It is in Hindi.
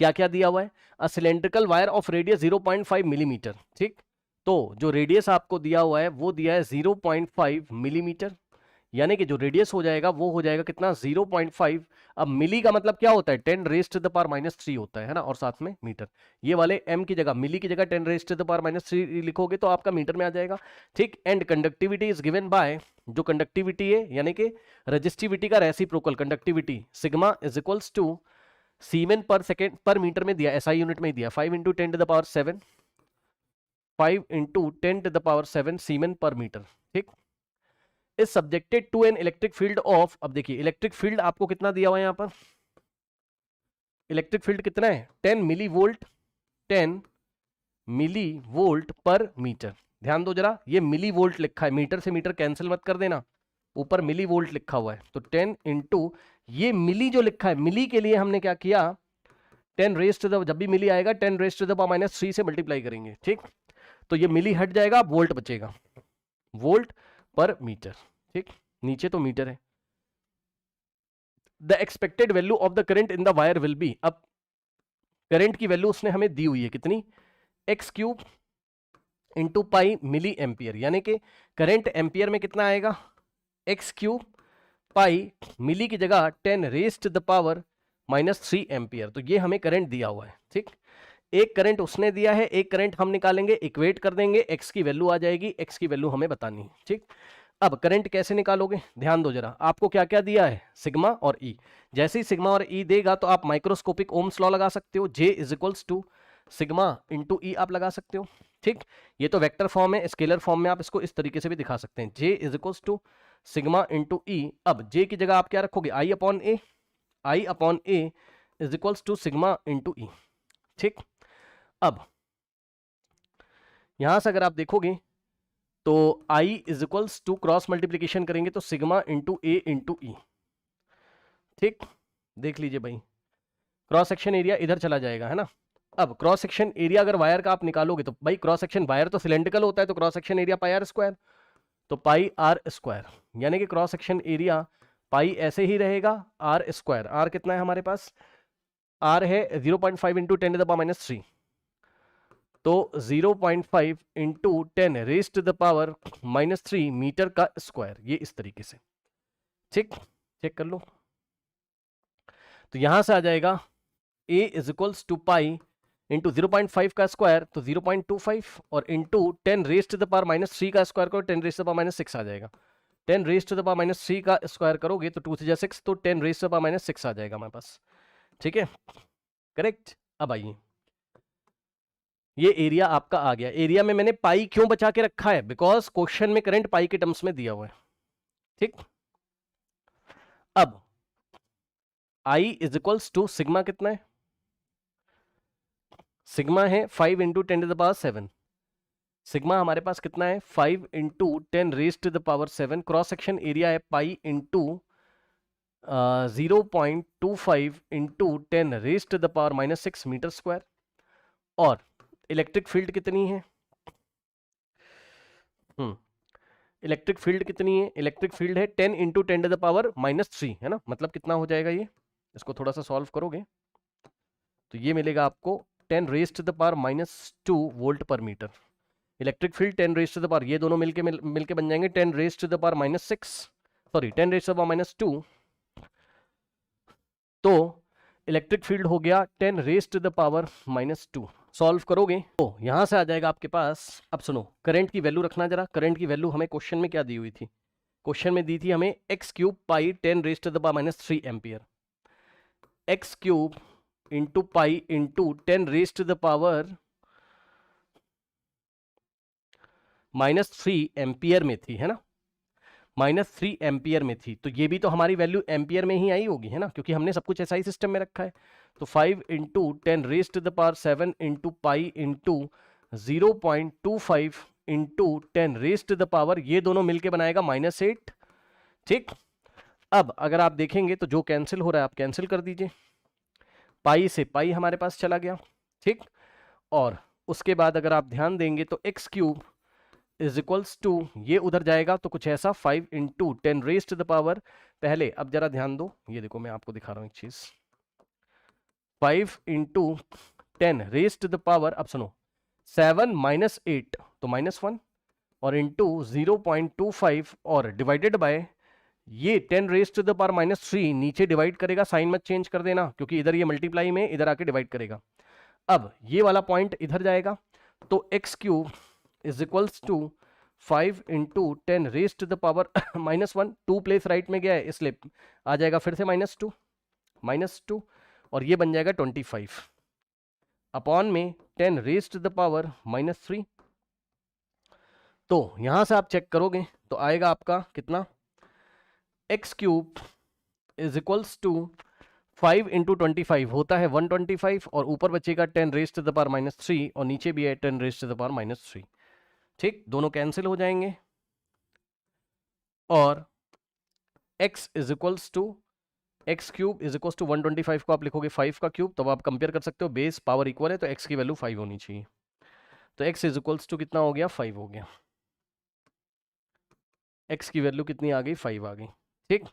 क्या क्या दिया हुआ है, a cylindrical wire of radius 0.5 millimetre, ठीक। तो जो रेडियस आपको दिया हुआ है वो दिया है 0.5 मिलीमीटर, यानी कि जो रेडियस हो जाएगा वो हो जाएगा कितना 0.5। अब मिली का मतलब क्या होता है 10 रेज़्ड टू द पावर -3 होता है ना, और साथ में मीटर। ये वाले m की जगह मिली की जगह 10 रेज़्ड टू द पावर -3 लिखोगे तो आपका मीटर में आ जाएगा, ठीक। And conductivity is given by, जो कंडक्टिविटी है यानी कि रेजिस्टिविटी का reciprocal conductivity sigma is equals to siemens per second पर मीटर में दिया, एसआई यूनिट में दिया 5 × 10 to the power 7, 5 × 10 to the power 7 siemens पर मीटर, ठीक। Is subjected to an electric field of, अब देखिए इलेक्ट्रिक फील्ड आपको कितना दिया हुआ है यहां पर, इलेक्ट्रिक फील्ड कितना है 10 milli volt, 10 milli volt per metre. ध्यान दो जरा, ये मिली वोल्ट लिखा है, मीटर से मीटर कैंसिल मत कर देना, ऊपर मिली वोल्ट लिखा हुआ है, तो 10 इंटू ये मिली जो लिखा है, मिली के लिए हमने क्या किया 10 रेज़्ड टू द, जब भी मिली आएगा 10 रेज़्ड टू द पावर -3 से मल्टीप्लाई करेंगे, ठीक। तो ये मिली हट जाएगा, वोल्ट बचेगा, वोल्ट पर मीटर, ठीक। नीचे तो मीटर है। The expected value of the current in the wire will be, अब करंट की वैल्यू उसने हमें दी हुई है कितनी, x³ इंटू पाई मिली एम्पियर, यानी कि करंट एम्पियर में कितना आएगा x³ पाई मिली की जगह 10 raised to the power -3 ampere. तो ये हमें करंट दिया हुआ है, ठीक। एक करंट उसने दिया है, एक करंट हम निकालेंगे, इक्वेट कर देंगे, x की वैल्यू आ जाएगी, x की वैल्यू हमें बतानी है, ठीक। अब करंट कैसे निकालोगे, ध्यान दो जरा, आपको क्या क्या दिया है सिग्मा और ई। जैसे ही सिग्मा और ई देगा तो आप माइक्रोस्कोपिक ओम्स लॉ लगा सकते हो, J is equals to sigma into E आप लगा सकते हो, ठीक। ये तो वेक्टर फॉर्म है, स्केलर फॉर्म में आप इसको इस तरीके से भी दिखा सकते हैं, J is equals to sigma into E. अब J की जगह आप क्या रखोगे, I upon A, I upon A is equals to sigma into ई, ठीक। अब यहां से अगर आप देखोगे तो I is equals to cross multiplication करेंगे तो सिग्मा इंटू ए इंटू ई, ठीक। देख लीजिए भाई, क्रॉस सेक्शन एरिया इधर चला जाएगा, है ना। अब क्रॉस सेक्शन एरिया अगर वायर का आप निकालोगे तो भाई क्रॉस सेक्शन, वायर तो सिलेंड्रिकल होता है तो cross section area pi r square, तो पाई आर स्क्वायर, यानी कि क्रॉस सेक्शन एरिया पाई ऐसे ही रहेगा आर स्क्वायर। आर कितना है हमारे पास, आर है 0.5 इंटू 10 टू द पावर -3, तो 0.5 into 10 raised to the power -3 metre का स्क्वायर, ये इस तरीके से, ठीक। चेक कर लो, तो यहां से आ जाएगा a is equals to pi into 0.5 का स्क्वायर तो 0.25 और into 10 raised to the power -3 का स्क्वायर करो 10 रेज़्ड टू द पावर -6 आ जाएगा। 10 रेज़्ड टू द पावर -3 का स्क्वायर करोगे तो 2 3 6, तो 10 रेज़्ड टू द पावर -6 आ जाएगा हमारे पास, ठीक है, करेक्ट। अब आइए, ये एरिया आपका आ गया। एरिया में मैंने पाई क्यों बचा के रखा है, बिकॉज क्वेश्चन में करंट पाई के टर्म्स में दिया हुआ है, ठीक। अब I is equals to sigma कितना है, सिग्मा है 5 into 10 to the power 7, sigma हमारे पास कितना है 5 into 10 raised to the power 7, cross section area है pi into 0.25 into 10 raised to the power -6 metre square. और इलेक्ट्रिक फील्ड कितनी है, इलेक्ट्रिक फील्ड कितनी है, इलेक्ट्रिक फील्ड है 10 इंटू 10 टू द पावर -3, है ना। मतलब कितना हो जाएगा ये, इसको थोड़ा सा सॉल्व करोगे तो ये मिलेगा आपको 10 raised to the power -2 volt per metre. Electric field 10 raised to the power, ये दोनों मिलके बन जाएंगे 10 raised to the power -6, sorry 10 raised to the power -2, तो इलेक्ट्रिक फील्ड हो गया 10 raised to the power -2। Solve करोगे तो यहां से आ जाएगा आपके पास। अब सुनो, करंट की वैल्यू रखना जरा, करंट की वैल्यू हमें क्वेश्चन में क्या दी हुई थी, क्वेश्चन में दी थी हमें x³ pi 10 raised to the power -3 ampere, x³ into pi into 10 raised to the power -3 ampere में थी, है ना, -3 एम्पियर में थी, तो ये भी तो हमारी वैल्यू एम्पियर में ही आई होगी, है ना, क्योंकि हमने सब कुछ SI सिस्टम में रखा है। तो 5 into 10 raised to the power 7 into pi into 0.25 into 10 raised to the power, ये दोनों मिलके बनाएगा -8, ठीक। अब अगर आप देखेंगे तो जो कैंसिल हो रहा है आप कैंसिल कर दीजिए, पाई से पाई हमारे पास चला गया, ठीक। और उसके बाद अगर आप ध्यान देंगे तो x³ इज इक्वल्स टू, ये उधर जाएगा तो कुछ ऐसा 5 into 10 raised to the power, पहले अब जरा ध्यान दो, ये देखो मैं आपको दिखा रहा हूं एक चीज, 5 इंटू 10 रेस्ट द पावर, अब सुनो 7 माइनस 8 तो -1 और इंटू 0.25 और डिवाइडेड बाय ये 10 रेस्ट टू द पावर -3, नीचे डिवाइड करेगा, साइन मत चेंज कर देना क्योंकि इधर ये मल्टीप्लाई में इधर आके डिवाइड करेगा। अब ये वाला पॉइंट इधर जाएगा तो x cube is equals to 5 into 10 raised to the power -1, 2 place right में गया है इसलिए आ जाएगा फिर से -2 और ये बन जाएगा 25 अपॉन में 10 रेस्ट टू द पावर -3। तो यहां से आप चेक करोगे तो आएगा आपका कितना, x cube is equals to 5 into 25 होता है 125 और ऊपर बचेगा 10 रेस्ट टू द पावर -3 और नीचे भी है 10 रेस्ट टू द पावर -3। ठीक, दोनों कैंसिल हो जाएंगे और x is equals to x cube is equals to 125 को आप लिखोगे 5 का क्यूब, तब आप कंपेयर कर सकते हो, बेस पावर इक्वल है तो x की वैल्यू 5 होनी चाहिए। तो x इज इक्वल्स टू कितना हो गया, 5 हो गया, x की वैल्यू कितनी आ गई, 5 आ गई। ठीक,